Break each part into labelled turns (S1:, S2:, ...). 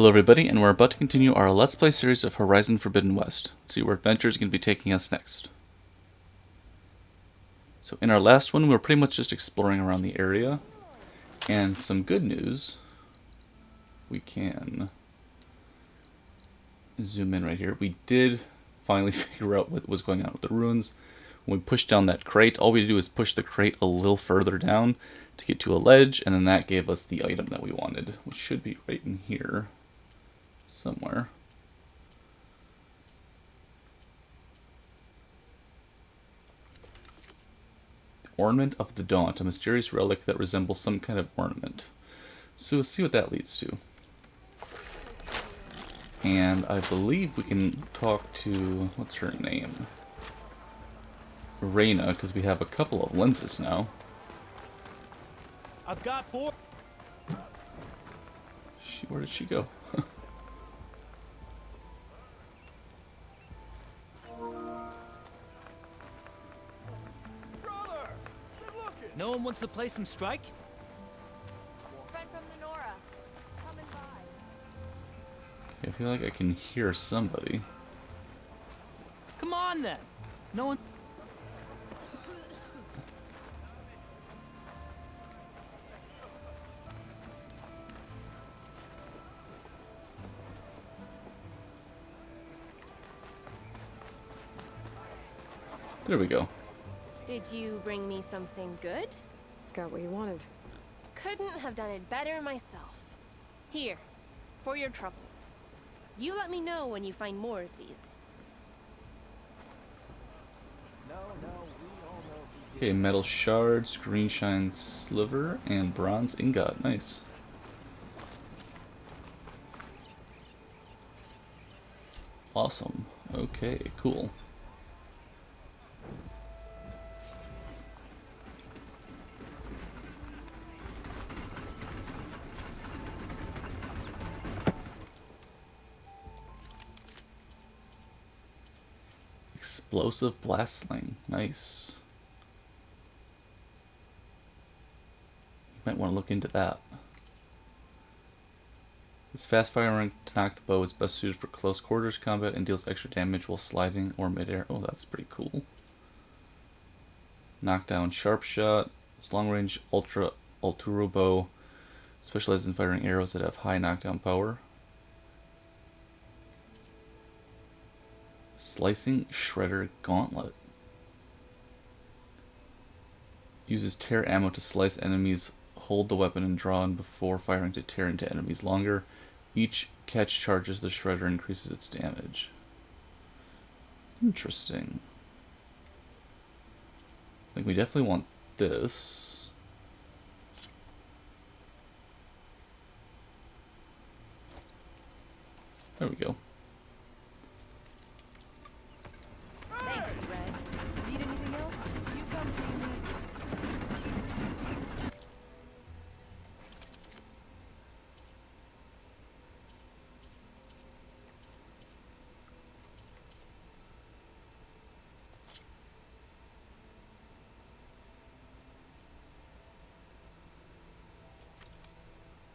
S1: Hello everybody, and we're about to continue our Let's Play series of Horizon Forbidden West. Let's see where adventure is going to be taking us next. So in our last one, we were pretty much just exploring around the area. And some good news, we can zoom in right here. We did finally figure out what was going on with the ruins. When we pushed down that crate, all we had to do is push the crate a little further down to get to a ledge, and then that gave us the item that we wanted, which should be right in here somewhere. The Ornament of the Daunt, a mysterious relic that resembles some kind of ornament. So we'll see what that leads to. And I believe we can talk to, what's her name? Reyna, because we have a couple of lenses now.
S2: I've got four.
S1: Where did she go?
S2: No one wants to play some strike?
S3: Friend from the Nora. Coming by.
S1: Okay, I feel like I can hear somebody.
S2: Come on then. No one.
S1: There we go.
S3: Did you bring me something good?
S4: Got what you wanted.
S3: Couldn't have done it better myself. Here, for your troubles. You let me know when you find more of these.
S1: Okay, metal shards, green shine sliver, and bronze ingot. Nice. Awesome. Okay, cool. Explosive blast sling. Nice. You might want to look into that. This fast firing to knock the bow is best suited for close quarters combat and deals extra damage while sliding or midair. Oh, that's pretty cool. Knockdown sharp shot. This long range ultra bow specializes in firing arrows that have high knockdown power. Slicing Shredder Gauntlet. Uses tear ammo to slice enemies, hold the weapon and draw in before firing to tear into enemies longer. Each catch charges the Shredder and increases its damage. Interesting. I think we definitely want this. There we go.
S3: Thanks, Red. Need anything else? You come to me.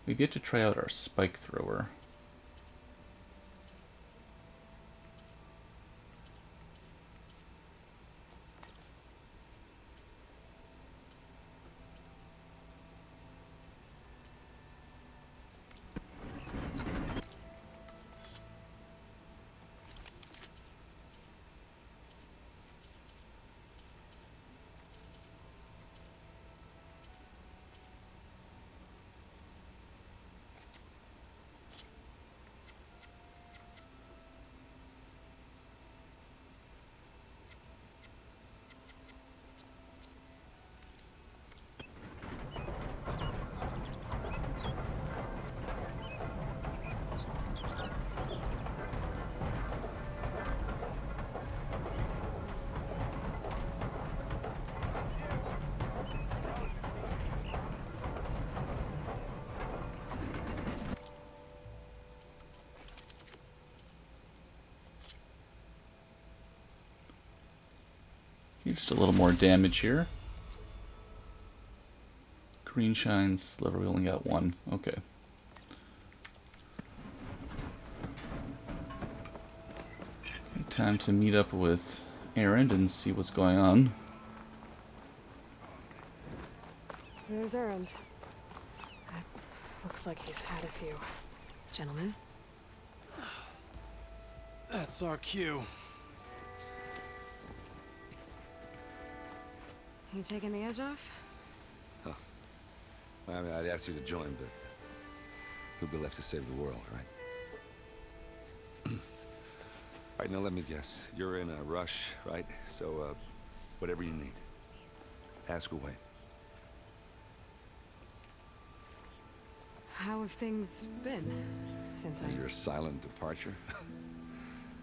S1: We get to try out our spike thrower. Just a little more damage here. Green shine sliver, we only got one. Okay. Time to meet up with Aaron and see what's going on.
S4: There's Errand. Looks like he's had a few. Gentlemen?
S5: That's our cue.
S4: You taking the edge off?
S6: Huh. Well, I mean, I'd ask you to join, but who'd be left to save the world, right? All right, now let me guess. You're in a rush, right? So, whatever you need, ask away.
S4: How have things been since I...
S6: Your silent departure?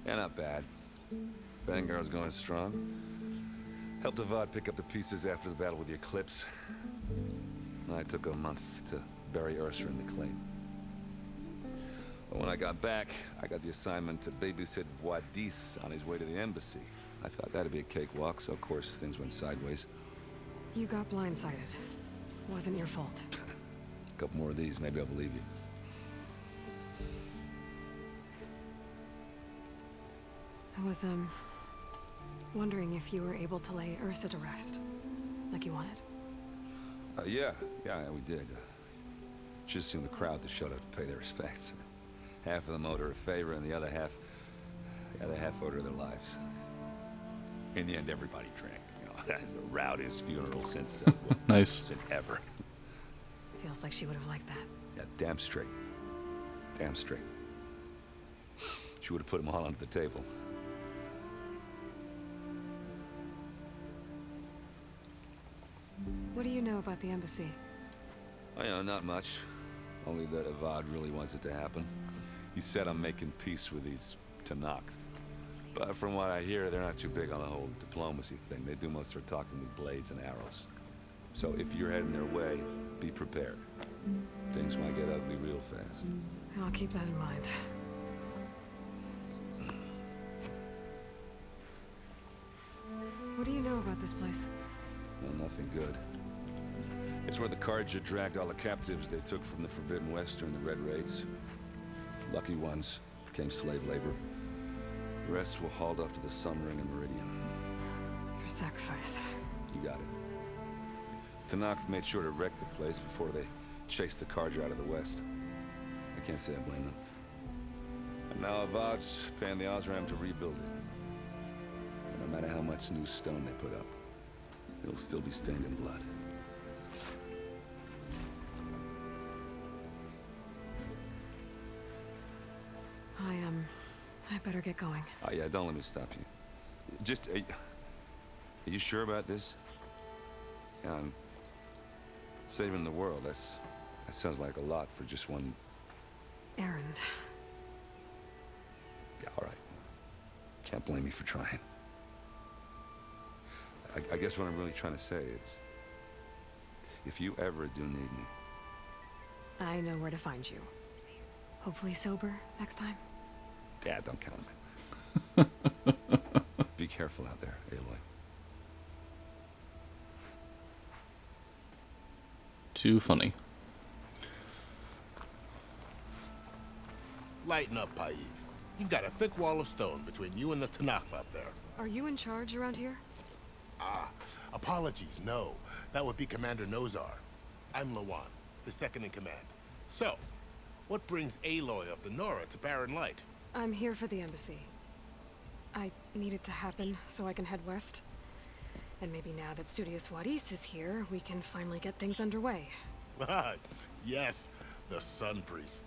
S6: Yeah, not bad. Vanguard's going strong. Helped Avad pick up the pieces after the battle with the Eclipse. I took a month to bury Ursa in the claim. But when I got back, I got the assignment to babysit Wadis on his way to the embassy. I thought that'd be a cakewalk, so of course things went sideways.
S4: You got blindsided. Wasn't your fault.
S6: A couple more of these, maybe I'll believe you.
S4: I was, wondering if you were able to lay Ursa to rest, like you wanted.
S6: Yeah, we did. Just seemed the crowd that showed up to pay their respects. Half of them owed her a favor, and the other half owed her their lives. In the end, everybody drank. You know, that's the rowdiest funeral since
S1: Nice.
S6: since ever.
S4: Feels like she would have liked that.
S6: Yeah, damn straight. Damn straight. She would have put them all under the table.
S4: What do you know about the embassy?
S6: Oh, yeah, not much. Only that Avad really wants it to happen. He said I'm making peace with these Tanakh. But from what I hear, they're not too big on the whole diplomacy thing. They do most of their talking with blades and arrows. So if you're heading their way, be prepared. Things might get ugly real fast.
S4: I'll keep that in mind. What do you know about this place?
S6: Well, nothing good. It's where the Carja dragged all the captives they took from the Forbidden West during the Red Raids. Lucky ones became slave labor. The rest were hauled off to the Sun Ring and Meridian.
S4: Your sacrifice.
S6: You got it. Tanakh made sure to wreck the place before they chased the Carja out of the West. I can't say I blame them. And now Avad's paying the Osram to rebuild it. And no matter how much new stone they put up, it'll still be stained in blood.
S4: I better get going.
S6: Oh yeah, don't let me stop you. Just, are you sure about this? Yeah, I'm saving the world. That sounds like a lot for just one.
S4: Errand.
S6: Yeah, all right. Can't blame me for trying. I guess what I'm really trying to say is, if you ever do need me,
S4: I know where to find you. Hopefully sober next time.
S6: yeah, don't count on it. Be careful out there, Aloy.
S1: Too funny.
S7: Lighten up, Paiv. You've got a thick wall of stone between you and the Tanakh up there.
S4: Are you in charge around here?
S7: Ah, apologies, no. That would be Commander Nozar. I'm Lawan, the second in command. So, what brings Aloy of the Nora to Barren Light?
S4: I'm here for the embassy. I need it to happen so I can head west. And maybe now that Studious Wadis is here, we can finally get things underway.
S7: Yes, the Sun Priest.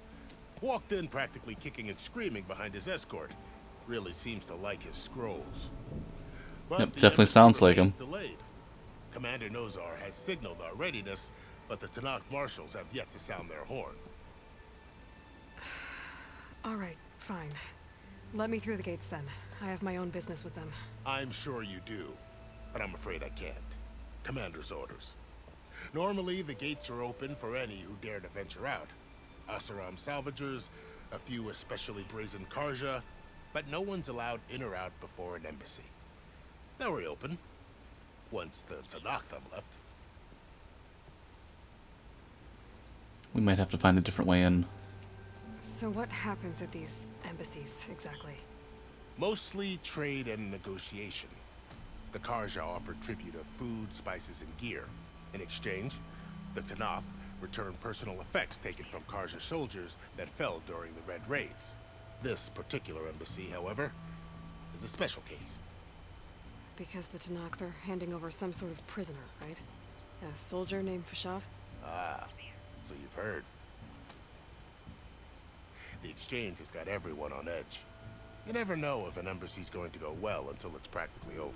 S7: Walked in practically kicking and screaming behind his escort. Really seems to like his scrolls. But
S1: Yep,
S7: the
S1: definitely
S7: embassy
S1: sounds like him.
S7: remains delayed. Commander Nozar has signaled our readiness, but the Tanakh marshals have yet to sound their horn.
S4: All right, fine. Let me through the gates then. I have my own business with them.
S7: I'm sure you do, but I'm afraid I can't. Commander's orders. Normally, the gates are open for any who dare to venture out. Asaram salvagers, a few especially brazen Karja, but no one's allowed in or out before an embassy. Now we're open, once the Tanakh have left.
S1: We might have to find a different way in.
S4: So what happens at these embassies, exactly?
S7: Mostly trade and negotiation. The Karja offered tribute of food, spices, and gear. In exchange, the Tanath returned personal effects taken from Karja soldiers that fell during the Red Raids. This particular embassy, however, is a special case.
S4: Because the Tanakh, they're handing over some sort of prisoner, right? A soldier named Fashav?
S7: Ah, so you've heard. The exchange has got everyone on edge. You never know if an embassy's going to go well until it's practically over.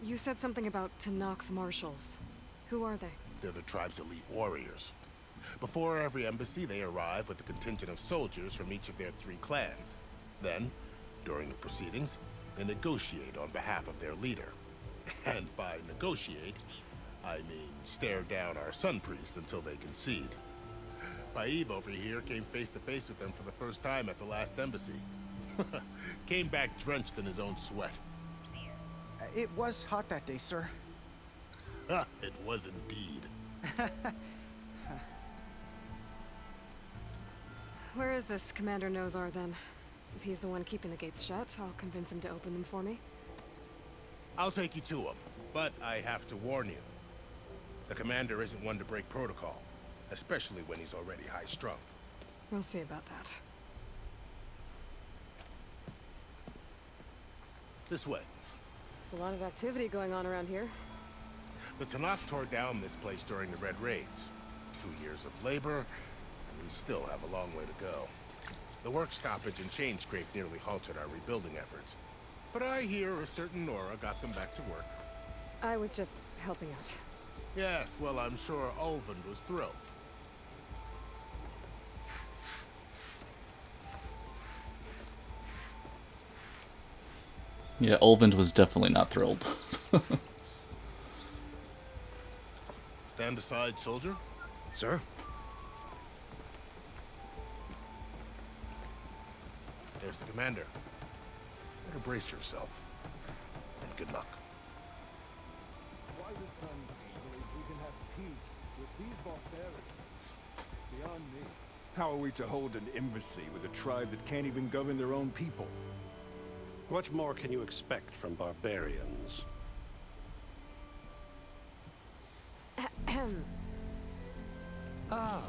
S4: You said something about Tanakh marshals. Who are they?
S7: They're the tribe's elite warriors. Before every embassy, they arrive with a contingent of soldiers from each of their 3 clans. Then, during the proceedings, they negotiate on behalf of their leader. And by negotiate, I mean stare down our sun priest until they concede. Paev over here came face to face with them for the first time at the last embassy. Came back drenched in his own sweat.
S8: It was hot that day, sir.
S7: It was indeed.
S4: Where is this Commander Nozar, then? If he's the one keeping the gates shut, I'll convince him to open them for me.
S7: I'll take you to him, but I have to warn you. The commander isn't one to break protocol, especially when he's already high-strung.
S4: We'll see about that.
S7: This way.
S4: There's a lot of activity going on around here.
S7: The Tanakh tore down this place during the Red Raids. 2 years of labor, and we still have a long way to go. The work stoppage and chain scrape nearly halted our rebuilding efforts. But I hear a certain Nora got them back to work.
S4: I was just helping out.
S7: Yes, well, I'm sure Ulvund was thrilled.
S1: Yeah, Ulvund was definitely not thrilled.
S7: Stand aside, soldier.
S8: Sir?
S7: There's the commander. Better brace yourself. And good luck.
S5: Why the sun we can have peace with these barbarians? Beyond me. How are we to hold an embassy with a tribe that can't even govern their own people?
S9: What more can you expect from barbarians?
S8: Ah.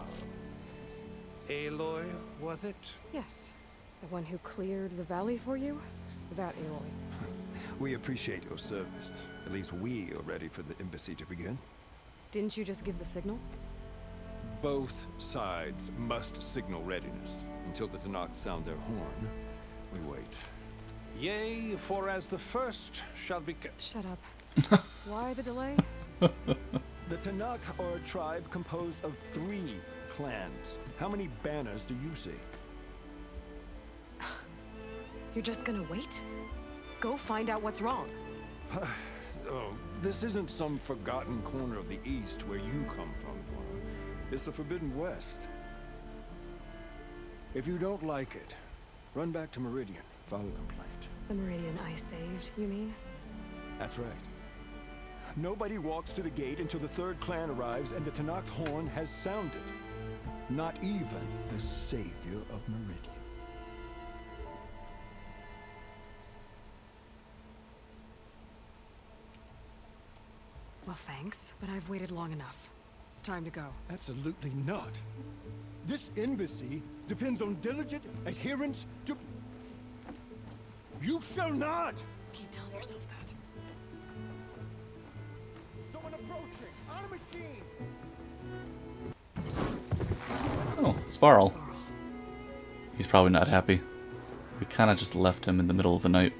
S8: Aloy, was it?
S4: Yes. The one who cleared the valley for you? That Aloy.
S5: We appreciate your service. At least we are ready for the embassy to begin.
S4: Didn't you just give the signal?
S5: Both sides must signal readiness. Until the Tanakh sound their horn, we wait.
S9: Yea, for as the first shall be...
S4: Shut up. Why the delay?
S5: The Tanakh are a tribe composed of 3 clans. How many banners do you see?
S4: You're just gonna wait? Go find out what's wrong.
S5: Oh, this isn't some forgotten corner of the East where you come from, Laura. It's the Forbidden West. If you don't like it, run back to Meridian, file a complaint.
S4: The Meridian I saved, you mean?
S5: That's right. Nobody walks to the gate until the 3rd clan arrives and the Tanakh's horn has sounded. Not even the savior of Meridian.
S4: Well, thanks, but I've waited long enough. It's time to go.
S5: Absolutely not. This embassy depends on diligent adherence to... You shall not!
S4: Keep telling yourself that.
S5: Someone approaching! On a machine!
S1: Oh, it's Varl. He's probably not happy. We kind of just left him in the middle of the night.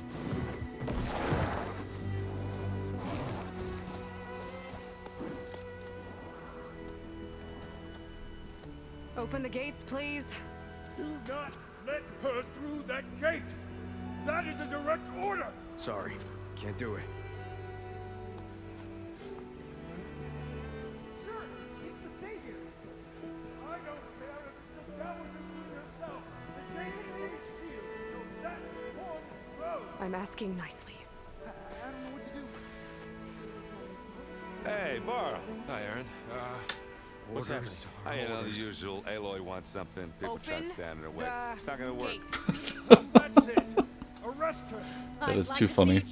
S4: Open the gates, please.
S5: Do not let her through that gate! That is a direct order!
S8: Sorry, can't do it.
S5: Sure, he's the savior! I don't care if it's the Dowager Queen herself! The gate is sealed, so that one road!
S4: I'm asking nicely.
S5: I don't know what to do.
S6: Hey, Varl.
S10: Hi, Aaron.
S6: What's happening? You know, the usual. Aloy wants something. People try to stand in her way. It's not gonna work.
S5: That's it. Arrest her.
S1: That is too funny.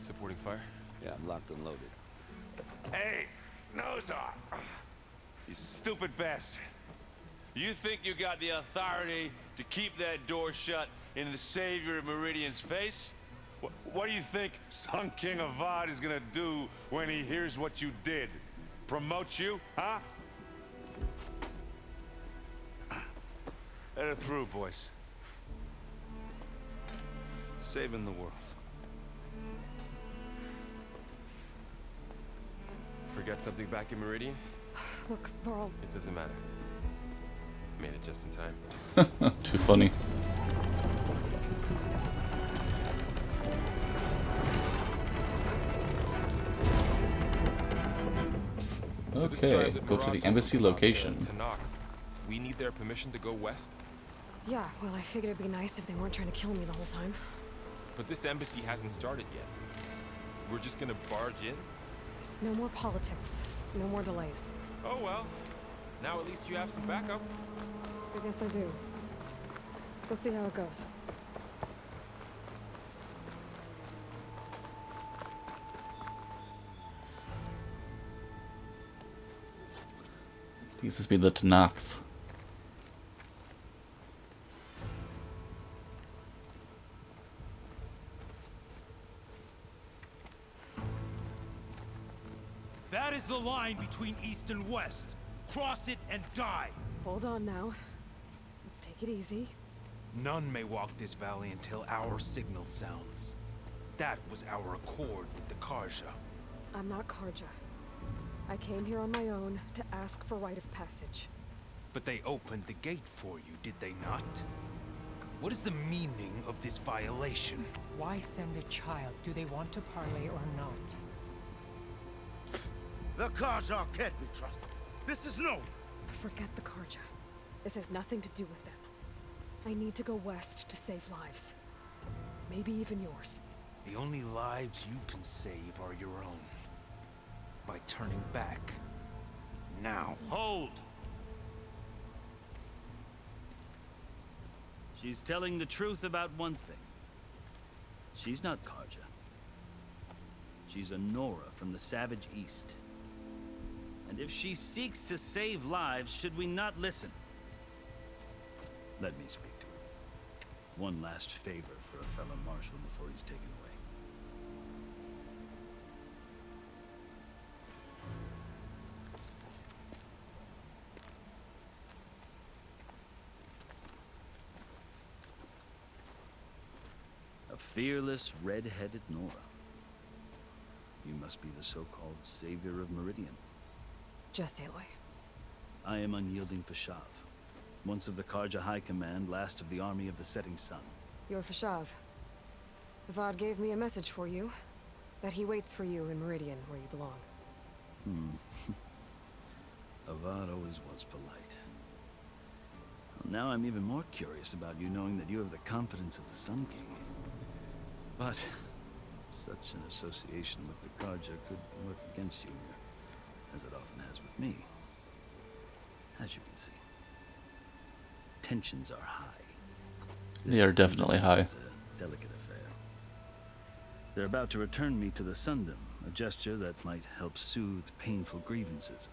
S8: Supporting fire?
S6: Yeah, I'm locked and loaded. Hey, nose off! You stupid bastard. You think you got the authority to keep that door shut in the savior of Meridian's face? What do you think Sun King Avad is gonna do when he hears what you did? Promote you, huh? Let it through, boys. Saving the world.
S8: Forget something back in Meridian?
S4: Look, Varl,
S8: It doesn't matter. Made it just in time.
S1: Too funny. Okay, go to the embassy location.
S10: We need their permission to go west.
S4: yeah, well, I figured it'd be nice if they weren't trying to kill me the whole time.
S10: But this embassy hasn't started yet. We're just gonna barge in?
S4: Just no more politics. No more delays.
S10: Oh well. Now at least you have some backup.
S4: I guess I do. We'll see how it goes.
S1: This must be the Tanakh.
S11: That is the line between east and west. Cross it and die.
S4: Hold on now. Let's take it easy.
S11: None may walk this valley until our signal sounds. That was our accord with the Karja.
S4: I'm not Karja. I came here on my own to ask for rite of passage.
S11: But they opened the gate for you, did they not? What is the meaning of this violation?
S12: Why send a child? Do they want to parley or not?
S7: The Karja can't be trusted. This is known.
S4: Forget the Karja. This has nothing to do with them. I need to go west to save lives. Maybe even yours.
S11: The only lives you can save are your own. By turning back. Now.
S2: Hold! She's telling the truth about one thing. She's not Karja. She's a Nora from the Savage East. And if she seeks to save lives, should we not listen? Let me speak to her. One last favor for a fellow marshal before he's taken away. A fearless, red-headed Nora. You must be the so-called savior of Meridian.
S4: Just Aloy.
S2: I am unyielding Fashav. Once of the Karja High Command, last of the army of the setting sun.
S4: You're Fashav. Avad gave me a message for you. That he waits for you in Meridian, where you belong.
S2: Avad always was polite. Well, now I'm even more curious about you knowing that you have the confidence of the Sun King. But such an association with the Karja could work against you here, as it often has with me. As you can see, tensions are high.
S1: They are definitely high.
S2: It's a delicate affair. They're about to return me to the Sundom, a gesture that might help soothe painful grievances.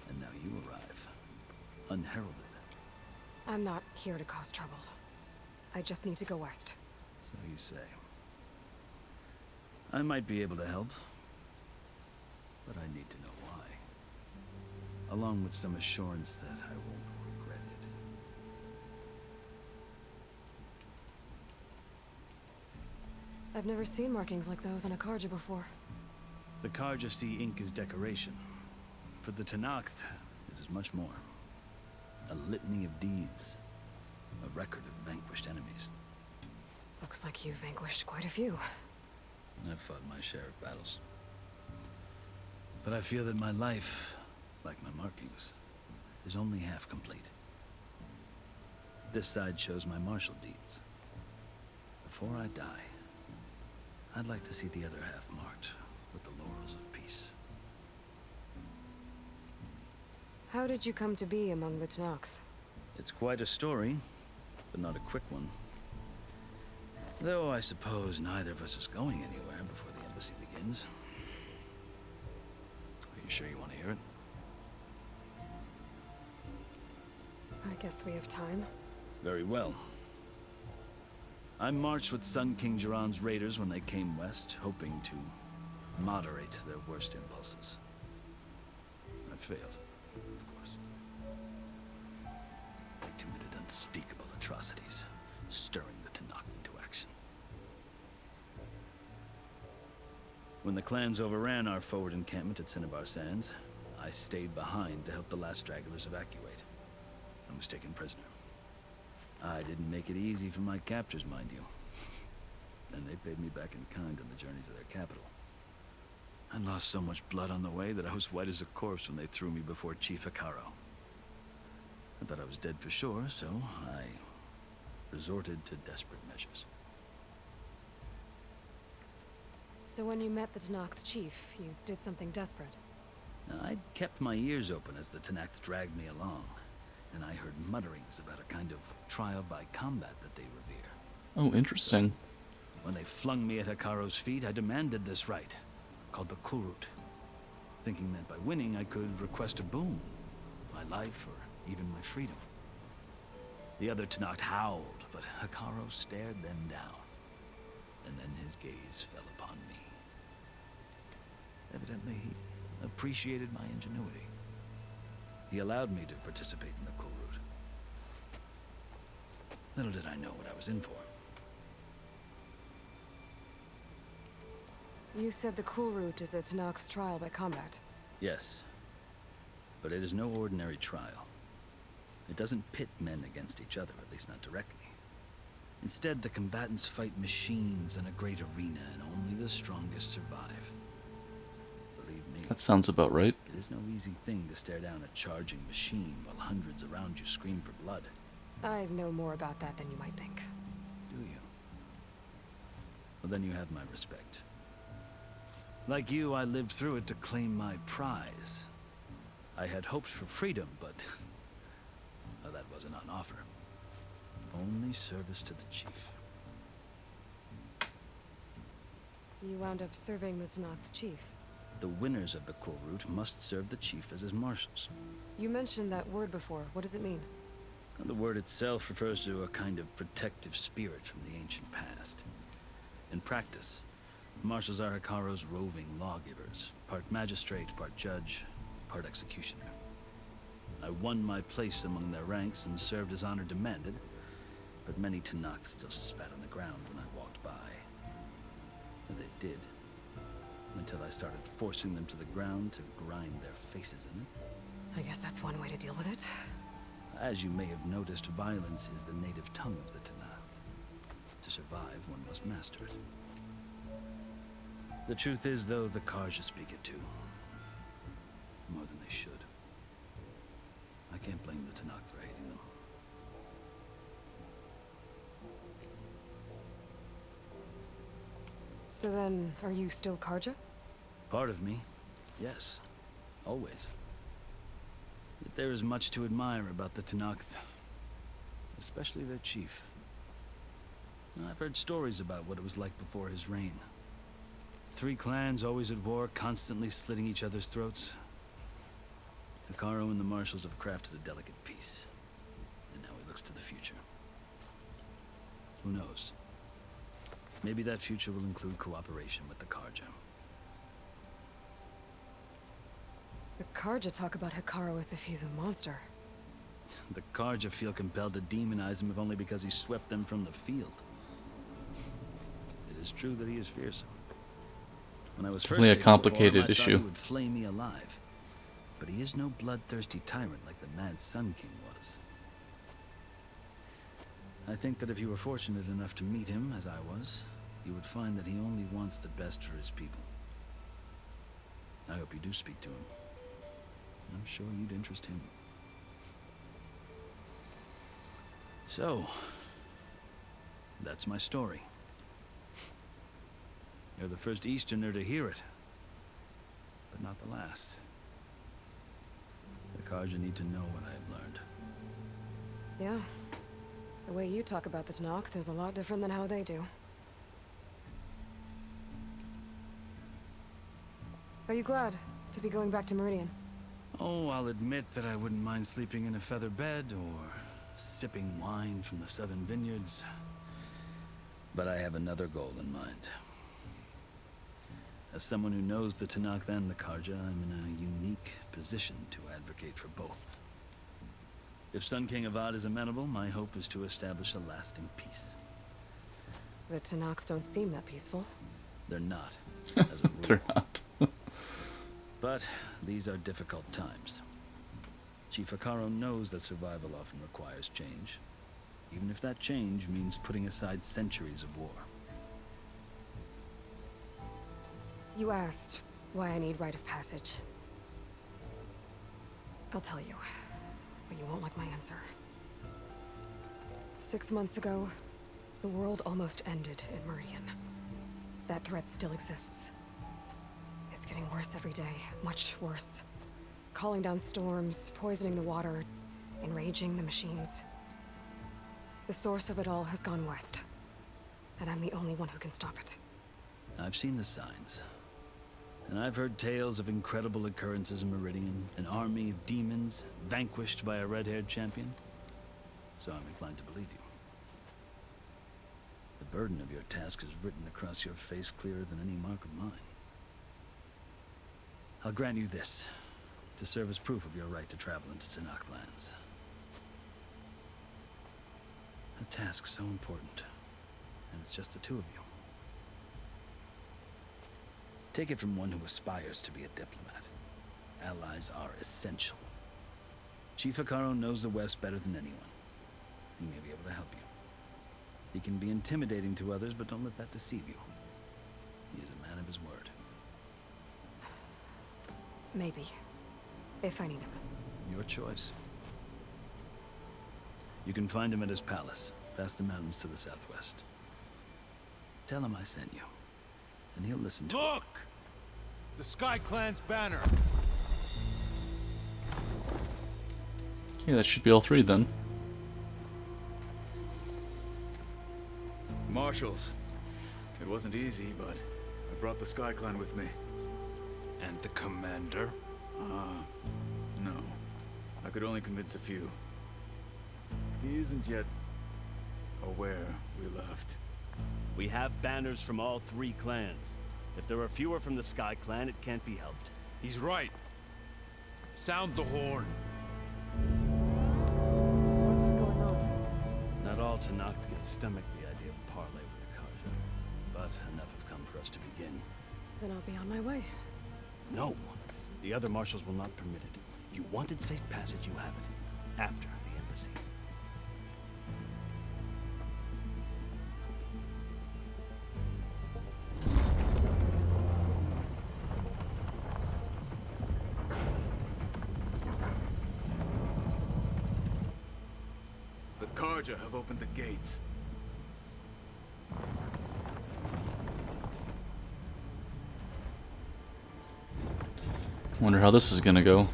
S2: And now you arrive, unheralded.
S4: I'm not here to cause trouble. I just need to go west.
S2: So you say. I might be able to help, but I need to know why. Along with some assurance that I won't regret it.
S4: I've never seen markings like those on a Karja before.
S2: The Karja see ink as decoration. For the Tanakh, it is much more. A litany of deeds. A record of vanquished enemies.
S4: Looks like you've vanquished quite a few.
S2: I've fought my share of battles. But I feel that my life, like my markings, is only half complete. This side shows my martial deeds. Before I die, I'd like to see the other half marked with the laurels of peace.
S4: How did you come to be among the Tenakth?
S2: It's quite a story, but not a quick one. Though I suppose neither of us is going anywhere before the embassy begins. Are you sure you want to hear it?
S4: I guess we have time.
S2: Very well. I marched with Sun King Jiran's raiders when they came west, hoping to moderate their worst impulses. I failed, of course. They committed unspeakable atrocities, stirring the Tenakth into action. When the clans overran our forward encampment at Cinnabar Sands, I stayed behind to help the last stragglers evacuate. I was taken prisoner. I didn't make it easy for my captors, mind you. And they paid me back in kind on the journey to their capital. I lost so much blood on the way that I was white as a corpse when they threw me before Chief Hekarro. I thought I was dead for sure, so I resorted to desperate measures.
S4: So when you met the Tenakth chief, you did something desperate?
S2: I kept my ears open as the Tenakth dragged me along, and I heard mutterings about a kind of trial by combat that they revere.
S1: Oh, interesting.
S2: When they flung me at Hekarro's feet, I demanded this right, called the Kurut, thinking that by winning I could request a boon, my life or even my freedom. The other Tenakth howled, but Hekarro stared them down, and then his gaze fell upon me. Evidently, he appreciated my ingenuity. He allowed me to participate in the Kurut. Little did I know what I was in for.
S4: You said the Kurut is a Tenakth trial by combat.
S2: Yes, but it is no ordinary trial. It doesn't pit men against each other, at least not directly. Instead, the combatants fight machines in a great arena, and only the strongest survive. Believe me,
S1: That sounds about right.
S2: it is no easy thing to stare down a charging machine while hundreds around you scream for blood.
S4: I know more about that than you might think.
S2: Do you? Well, then you have my respect. Like you, I lived through it to claim my prize. I had hopes for freedom, but well, that wasn't on offer. Only service to the chief.
S4: You wound up serving the Tenakth chief.
S2: The winners of the Kurut must serve the chief as his marshals.
S4: You mentioned that word before. What does it mean?
S2: And the word itself refers to a kind of protective spirit from the ancient past. In practice, marshals are Hekarro's roving lawgivers, part magistrate, part judge, part executioner. I won my place among their ranks and served as honor demanded, but many Tenakth still spat on the ground when I walked by. And they did, until I started forcing them to the ground to grind their faces in it.
S4: I guess that's one way to deal with it.
S2: As you may have noticed, violence is the native tongue of the Tenakth. To survive, one must master it. The truth is, though, the Karja speak it too. More than they should. I can't blame the Tenakth for hating them.
S4: So then, are you still Karja?
S2: Part of me, yes. Always. Yet there is much to admire about the Tenakth. Especially their chief. I've heard stories about what it was like before his reign. 3 clans always at war, constantly slitting each other's throats. Hekarro and the marshals have crafted a delicate peace. And now he looks to the future. Who knows? Maybe that future will include cooperation with the Karja.
S4: The Karja talk about Hekarro as if he's a monster.
S2: The Karja feel compelled to demonize him if only because he swept them from the field. It is true that he is fearsome. When I was first
S1: Definitely a
S2: taken
S1: complicated
S2: before him, I thought
S1: issue.
S2: he would flay me alive. But he is no bloodthirsty tyrant like the Mad Sun King was. I think that if you were fortunate enough to meet him, as I was, you would find that he only wants the best for his people. I hope you do speak to him. I'm sure you'd interest him. So, that's my story. You're the first Easterner to hear it, but not the last. The Karja need to know what I have learned.
S4: Yeah. The way you talk about the Tanakh is a lot different than how they do. Are you glad to be going back to Meridian?
S2: Oh, I'll admit that I wouldn't mind sleeping in a feather bed or sipping wine from the southern vineyards. But I have another goal in mind. As someone who knows the Tanakh and the Karja, I'm in a unique position to advocate for both. If Sun King Avad is amenable, my hope is to establish a lasting peace.
S4: The Tanakh don't seem that peaceful.
S2: They're not, as a rule.
S1: They're not.
S2: But these are difficult times. Chief Akaro knows that survival often requires change, even if that change means putting aside centuries of war.
S4: You asked why I need rite of passage. I'll tell you, but you won't like my answer. 6 months ago, the world almost ended in Meridian. That threat still exists. It's getting worse every day, much worse. Calling down storms, poisoning the water, enraging the machines. The source of it all has gone west, and I'm the only one who can stop it.
S2: I've seen the signs. And I've heard tales of incredible occurrences in Meridian, an army of demons vanquished by a red-haired champion. So I'm inclined to believe you. The burden of your task is written across your face clearer than any mark of mine. I'll grant you this, to serve as proof of your right to travel into Tanakh lands. A task so important, and it's just the two of you. Take it from one who aspires to be a diplomat. Allies are essential. Chief Akaro knows the West better than anyone. He may be able to help you. He can be intimidating to others, but don't let that deceive you. He is a man of his word.
S4: Maybe. If I need him.
S2: Your choice. You can find him at his palace, past the mountains to the southwest. Tell him I sent you, and he'll listen to
S11: Look! The Sky Clan's banner!
S1: Okay, that should be all three then.
S13: Marshals. It wasn't easy, but I brought the Sky Clan with me.
S11: And the commander?
S13: No. I could only convince a few. He isn't yet aware we left.
S14: We have banners from all three clans. If there are fewer from the Sky Clan, it can't be helped.
S11: He's right. Sound the horn.
S4: What's going on?
S2: Not all Tanakh can stomach the idea of parley with the Karja, but enough have come for us to begin.
S4: Then I'll be on my way.
S2: No, the other marshals will not permit it. You wanted safe passage, you have it. After the embassy.
S13: The Karja have opened the gates.
S1: Wonder how this is gonna go.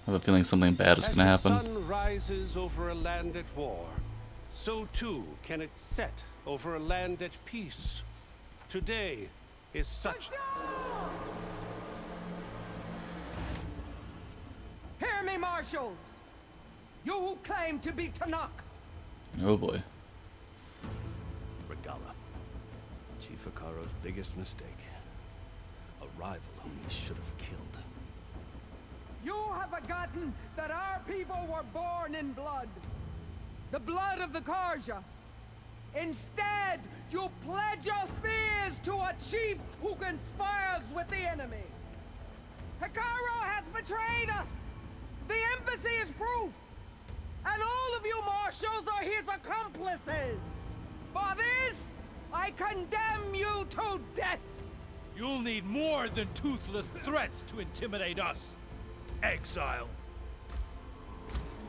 S1: I have a feeling something bad is gonna happen.
S9: As the sun rises over a land at war, so too can it set over a land at peace. Today is such...
S15: Hear me, marshals! You who claim to be Tanakh!
S1: Oh boy.
S2: Regala. Chief Akaro's biggest mistake. A rival whom he should have killed.
S15: You have forgotten that our people were born in blood. The blood of the Karja. Instead, you pledge your spears to a chief who conspires with the enemy. Akaro has betrayed us! The embassy is proof! And all of you marshals are his accomplices! For this, I condemn you to death!
S11: You'll need more than toothless threats to intimidate us.
S9: exile.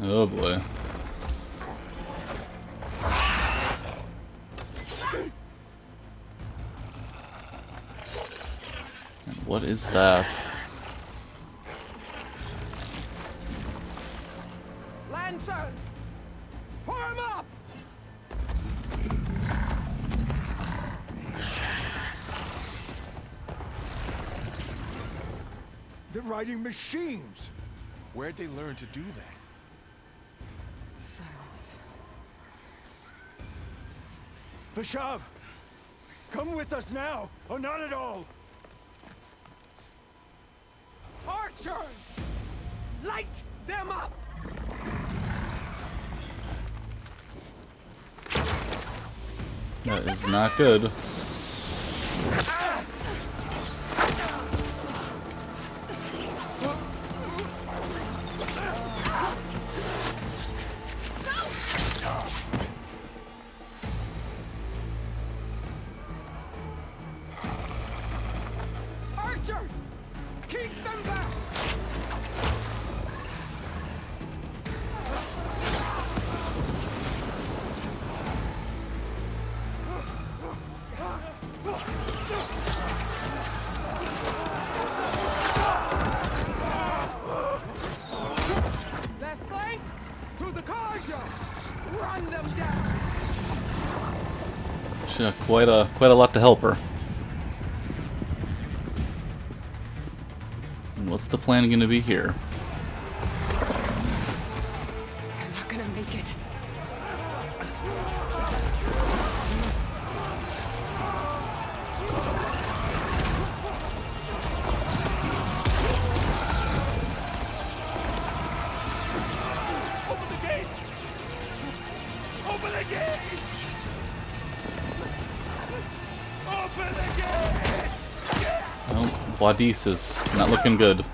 S1: Oh boy. And what is that?
S15: Lancers! Form up!
S5: They're riding machines.
S10: Where'd they learn to do that?
S4: Silence.
S5: Vashav, come with us now, or not at all.
S15: Archers! Light them up!
S1: That is not good.
S15: Archers! Keep them back! Left flank to the Karja! Run them down!
S1: She had quite a lot to help her. And what's the plan going to be here?
S4: They're not gonna make it.
S9: Open the gates! Open the gates! Open the gates!
S1: Well, Wadis is not looking good.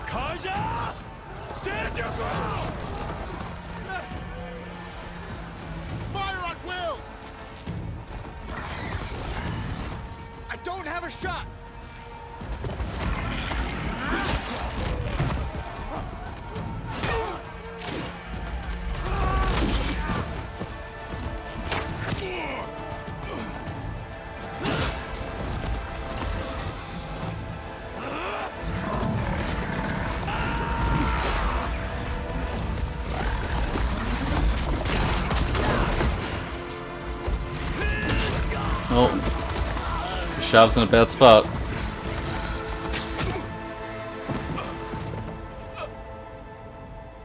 S9: Karja! Stand your ground!
S5: Fire at will!
S9: I don't have a shot!
S1: Oh, Shav's in a bad spot.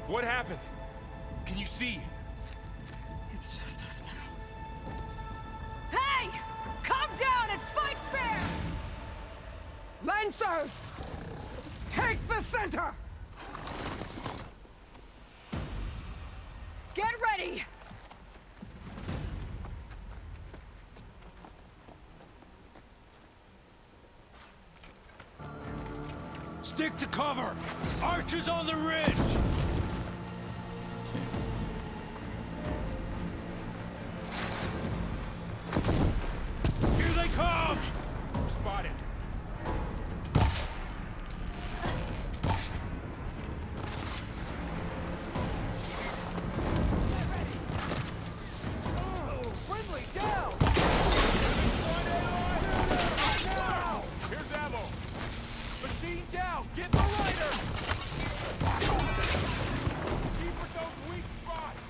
S10: What happened? Can you see?
S4: It's just us now.
S15: Hey! Come down and fight fair! Lancers! Take the center! Get ready!
S9: Stick to cover! Archers on the ridge! Here they come! Spotted.
S15: Friendly down!
S9: Now! Here's ammo! Machine down! Get the lighter! See for those weak spots!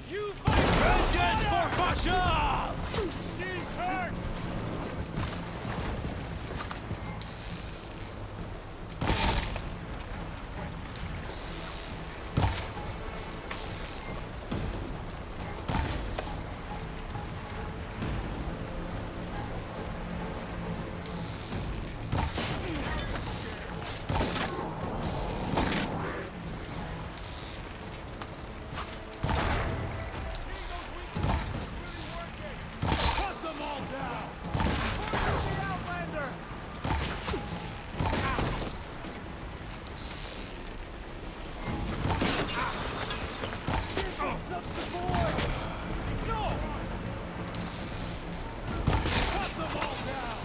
S9: You fight! Vengeance for Pasha! She's hurt! Cut them all down! Fire the Outlander! Up the board! No! Cut them all down!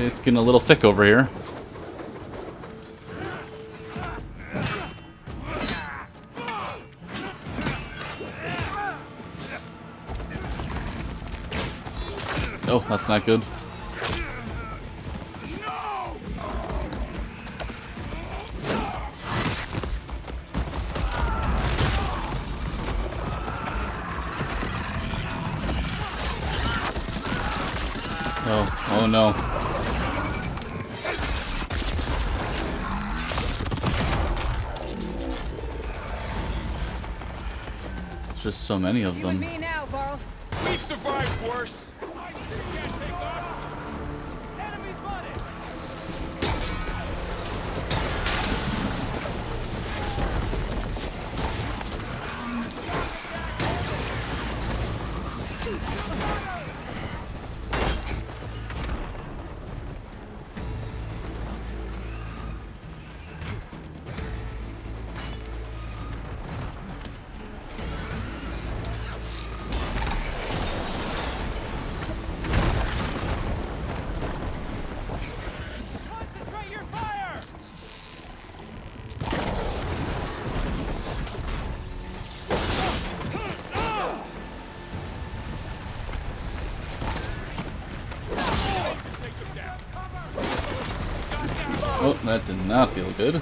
S1: It's getting a little thick over here. Oh, that's not good. Oh no. There's just so many of them.
S15: Me now, Varl.
S10: We've survived worse.
S1: Oh, that did not feel good.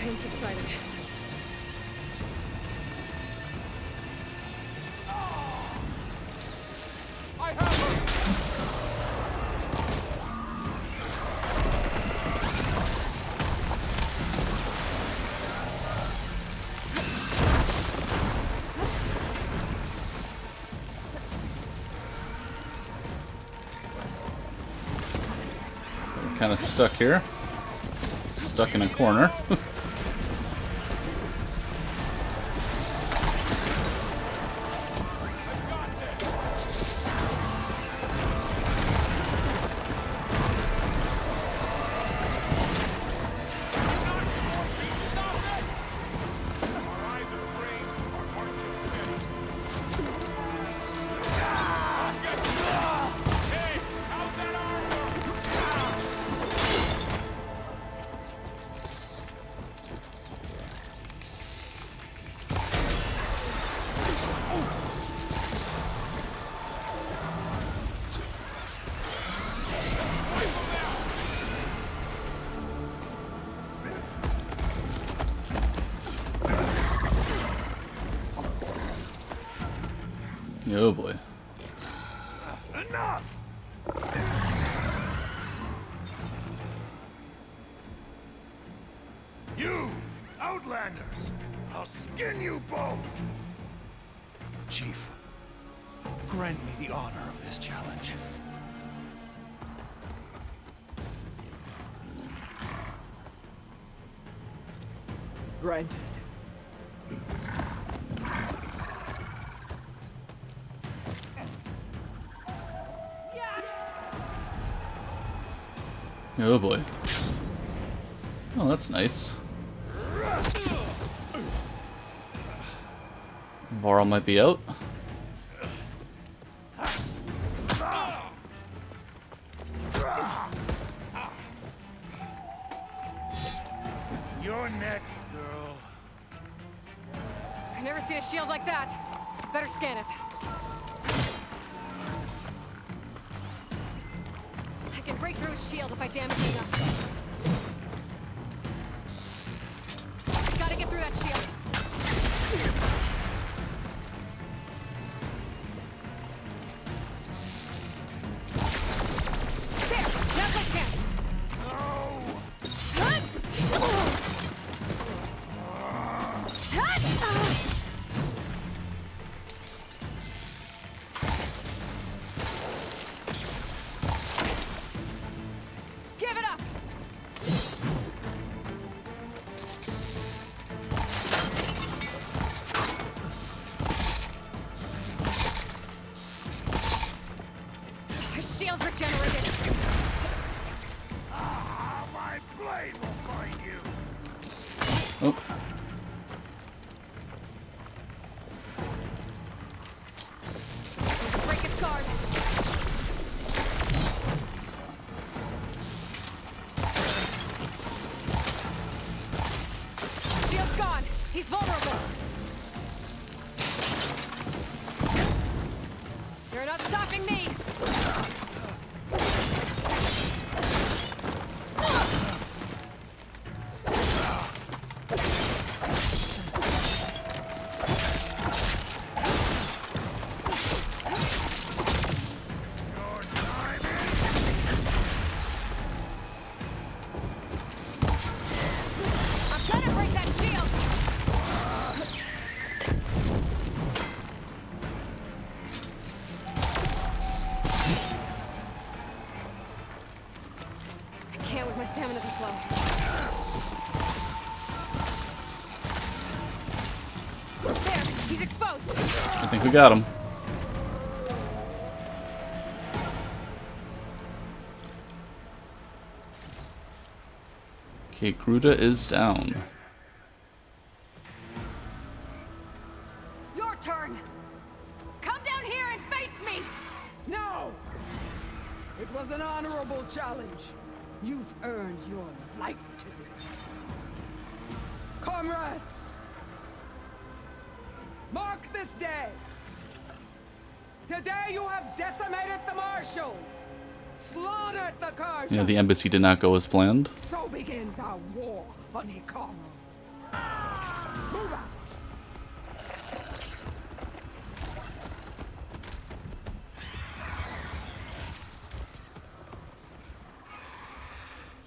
S4: Pain subsided.
S10: I have her.
S1: Kind of stuck here. Stuck in a corner. Oh boy.
S5: Enough! You, Outlanders! I'll skin you both!
S11: Chief, grant me the honor of this challenge.
S15: Granted.
S1: Oh boy. Oh, that's nice. Varl might be out.
S5: You're next, girl.
S4: I've never seen a shield like that. Better scan it. I can break through his shield if I damage it enough. Gotta get through that shield. There! Now's my chance!
S3: Give it up!
S1: Oh.
S4: Break his guard. Shield's gone. He's vulnerable. You're not stopping me. Stamina this low. There, he's exposed.
S1: I think we got him. Okay, Gruda is down.
S15: Your turn. Come down here and face me. No. It was an honorable challenge. You've earned your life today. Comrades! Mark this day! Today you have decimated the marshals! Slaughtered the Karja!
S1: Yeah, the embassy did not go as planned.
S15: So begins our war on Ikaru. Move out!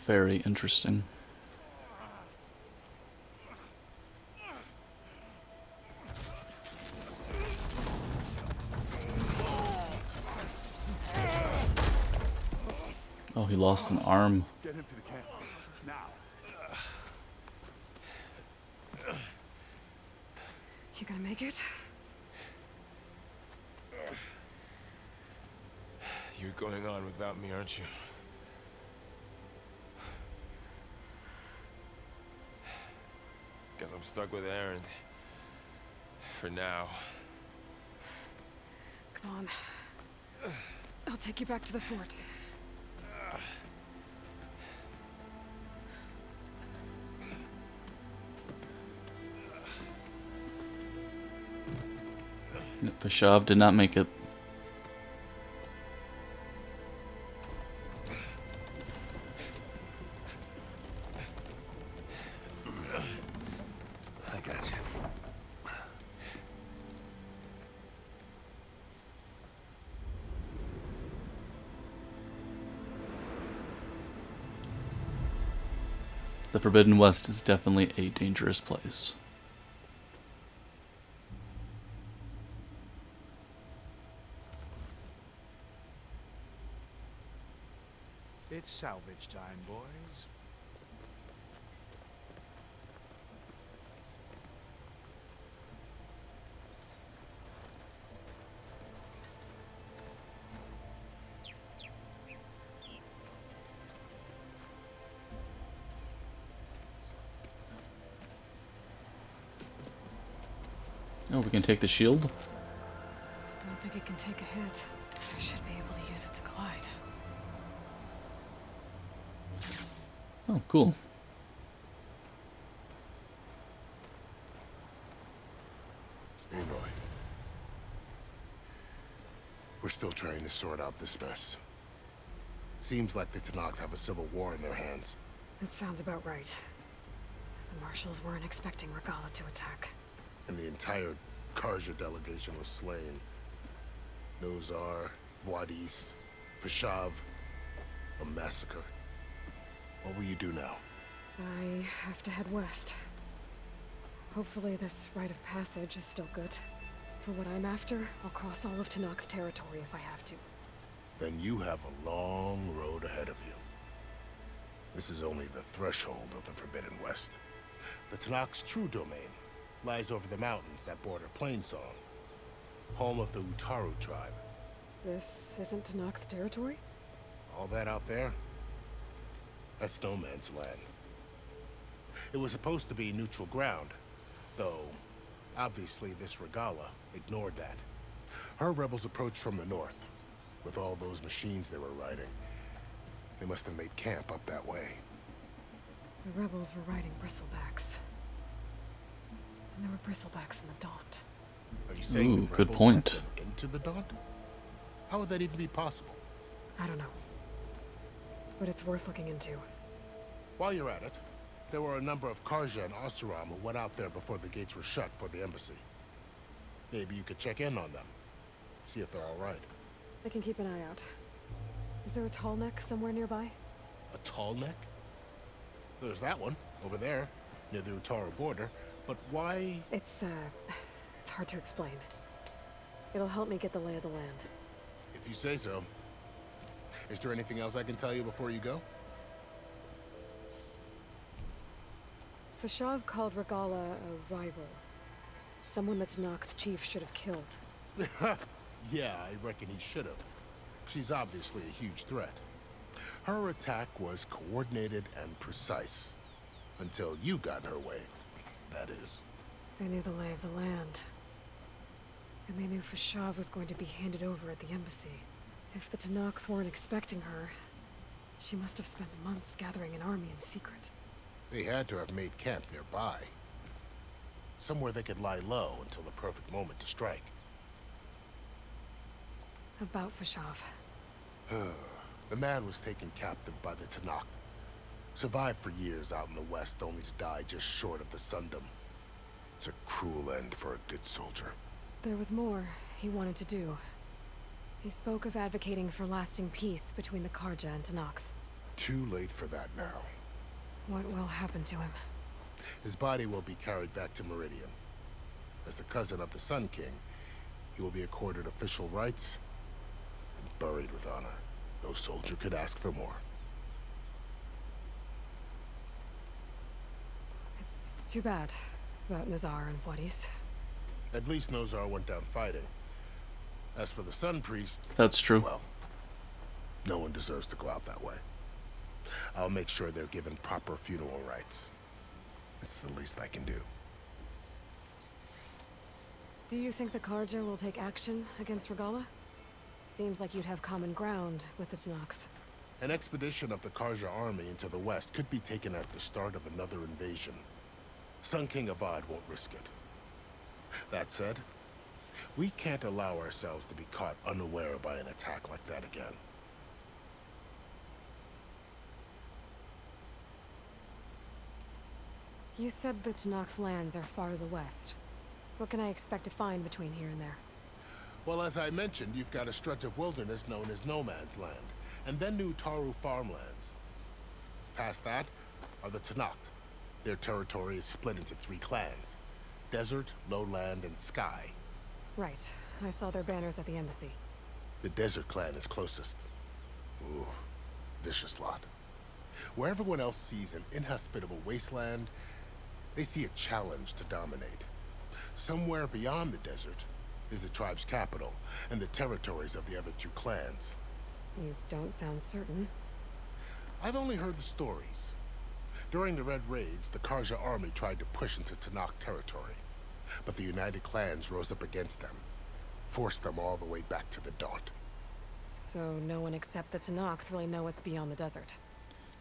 S1: Very interesting. Oh, he lost an arm.
S5: Get him to the camp. Now.
S4: You gonna make it?
S10: You're going on without me, aren't you? Guess I'm stuck with Aaron. For now.
S4: Come on. I'll take you back to the fort.
S1: Fashav did not make it.
S6: I got you.
S1: The Forbidden West is definitely a dangerous place.
S11: It's salvage time, boys.
S1: Oh, we can take the shield?
S4: Don't think it can take a hit. I should be able to use it to glide.
S1: Oh, cool.
S7: Aloy. We're still trying to sort out this mess. Seems like the Tenakth have a civil war in their hands.
S4: That sounds about right. The marshals weren't expecting Regala to attack.
S7: And the entire Karja delegation was slain. Nozar, Voidis, Fashav. A massacre. What will you do now?
S4: I have to head west. Hopefully this rite of passage is still good. For what I'm after, I'll cross all of Tenakth territory if I have to.
S7: Then you have a long road ahead of you. This is only the threshold of the Forbidden West. The Tenakth's true domain lies over the mountains that border Plainsong, home of the Utaru tribe.
S4: This isn't Tenakth territory?
S7: All that out there? That's no man's land. It was supposed to be neutral ground, though obviously this Regala ignored that. Her rebels approached from the north, with all those machines they were riding. They must have made camp up that way.
S4: The rebels were riding bristlebacks. And there were bristlebacks in the Daunt.
S7: Are you saying the
S1: good
S7: rebels
S1: point.
S7: sent them into the Daunt? How would that even be possible?
S4: I don't know. But it's worth looking into.
S7: While you're at it, there were a number of Karja and Oseram who went out there before the gates were shut for the embassy. Maybe you could check in on them. See if they're all right.
S4: I can keep an eye out. Is there a tall neck somewhere nearby?
S7: A tall neck? There's that one, over there, near the Utaru border. But why?
S4: It's hard to explain. It'll help me get the lay of the land.
S7: If you say so. Is there anything else I can tell you before you go?
S4: Fashav called Regala a rival. Someone that Noct chief should have killed.
S7: Yeah, I reckon he should have. She's obviously a huge threat. Her attack was coordinated and precise. Until you got in her way, that is.
S4: They knew the lay of the land. And they knew Fashav was going to be handed over at the embassy. If the Tenakth weren't expecting her, she must have spent months gathering an army in secret.
S7: They had to have made camp nearby. Somewhere they could lie low until the perfect moment to strike.
S4: About Fashav.
S7: The man was taken captive by the Tenakth. Survived for years out in the west, only to die just short of the Sundom. It's a cruel end for a good soldier.
S4: There was more he wanted to do. He spoke of advocating for lasting peace between the Karja and Tenakth.
S7: Too late for that now.
S4: What will happen to him?
S7: His body will be carried back to Meridian. As a cousin of the Sun King, he will be accorded official rights and buried with honor. No soldier could ask for more.
S4: It's too bad about Nazar and Wadis.
S7: At least Nozar went down fighting. As for the Sun Priest...
S1: That's true.
S7: Well, no one deserves to go out that way. I'll make sure they're given proper funeral rites. It's the least I can do.
S4: Do you think the Karja will take action against Regala? Seems like you'd have common ground with the Tenakth.
S7: An expedition of the Karja army into the west could be taken at the start of another invasion. Sun King Avad won't risk it. That said, we can't allow ourselves to be caught unaware by an attack like that again.
S4: You said the Tenakth lands are far to the west. What can I expect to find between here and there?
S7: Well, as I mentioned, you've got a stretch of wilderness known as No Man's Land, and then New Taru farmlands. Past that are the Tenakth. Their territory is split into 3 clans: Desert, Lowland, and Sky.
S4: Right. I saw their banners at the embassy.
S7: The Desert clan is closest. Ooh, vicious lot. Where everyone else sees an inhospitable wasteland, they see a challenge to dominate. Somewhere beyond the desert is the tribe's capital and the territories of the other 2 clans.
S4: You don't sound certain.
S7: I've only heard the stories. During the Red Raids, the Karja army tried to push into Tenakth territory, but the United Clans rose up against them, forced them all the way back to the Daunt.
S4: So no one except the Tenakth really know what's beyond the desert.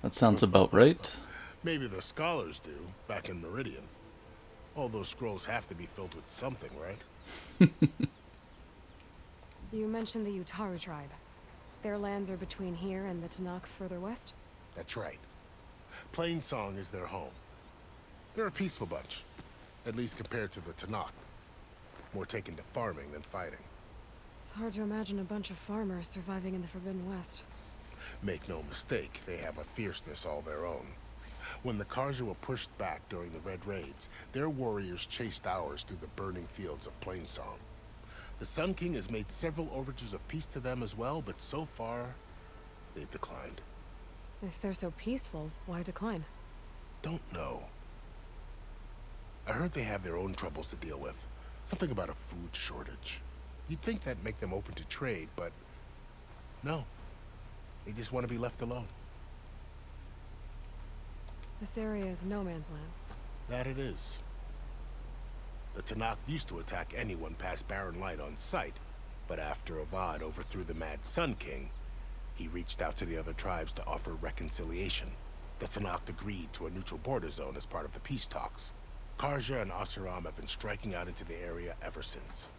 S1: That sounds about right.
S7: Maybe the scholars do, back in Meridian. All those scrolls have to be filled with something, right?
S4: You mentioned the Utaru tribe. Their lands are between here and the Tenakth further west?
S7: That's right. Plainsong is their home. They're a peaceful bunch, at least compared to the Tenakth. More taken to farming than fighting.
S4: It's hard to imagine a bunch of farmers surviving in the Forbidden West.
S7: Make no mistake, they have a fierceness all their own. When the Karja were pushed back during the Red Raids, their warriors chased ours through the burning fields of Plainsong. The Sun King has made several overtures of peace to them as well, but so far, they've declined.
S4: If they're so peaceful, why decline?
S7: Don't know. I heard they have their own troubles to deal with. Something about a food shortage. You'd think that'd make them open to trade, but no. They just want to be left alone.
S4: This area is no man's land.
S7: That it is. The Tanakh used to attack anyone past Barren Light on sight, but after Avad overthrew the Mad Sun King, he reached out to the other tribes to offer reconciliation. The Tanakh agreed to a neutral border zone as part of the peace talks. Karja and Asuram have been striking out into the area ever since.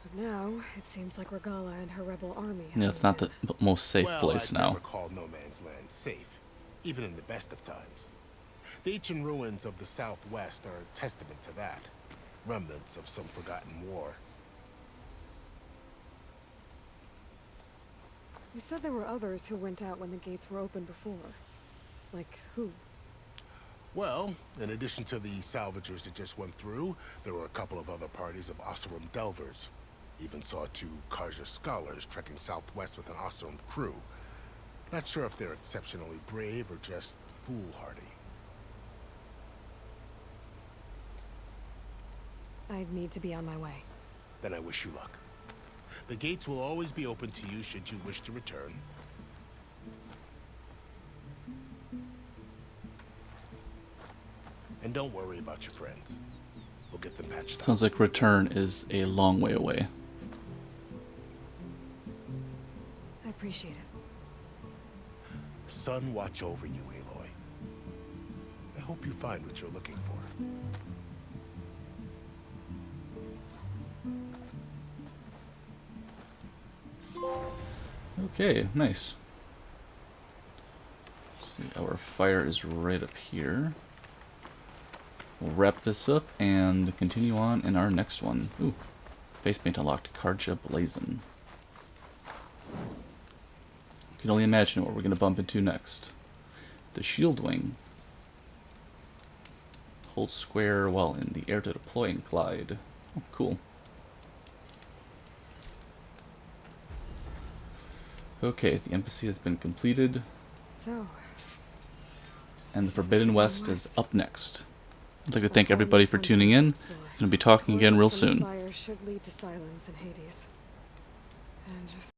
S4: But now, it seems like Regala and her rebel army.
S1: Yeah, it's not the most safe place
S7: I'd
S1: now.
S7: never call no man's land safe, even in the best of times. The ancient ruins of the southwest are a testament to that. Remnants of some forgotten war.
S4: You said there were others who went out when the gates were open before. Like who?
S7: Well, in addition to the salvagers that just went through, there were a couple of other parties of Asuram delvers. Even saw 2 Karja scholars trekking southwest with an Asuram crew. Not sure if they're exceptionally brave or just foolhardy.
S4: I need to be on my way.
S7: Then I wish you luck. The gates will always be open to you should you wish to return. And don't worry about your friends. We'll get them patched up.
S1: Sounds like return is a long way away.
S4: I appreciate it.
S7: Sun watch over you, Aloy. I hope you find what you're looking for.
S1: Okay, nice. Let's see, our fire is right up here. We'll wrap this up and continue on in our next one. Ooh, face paint unlocked, Karja Blazon. You can only imagine what we're going to bump into next. The shield wing. Hold square while in the air to deploy and glide. Oh, cool. Okay, the embassy has been completed.
S4: So,
S1: and the Forbidden West is up next. I'd like to thank everybody for tuning in. Gonna be talking again real soon.
S4: should lead to silence in Hades. And just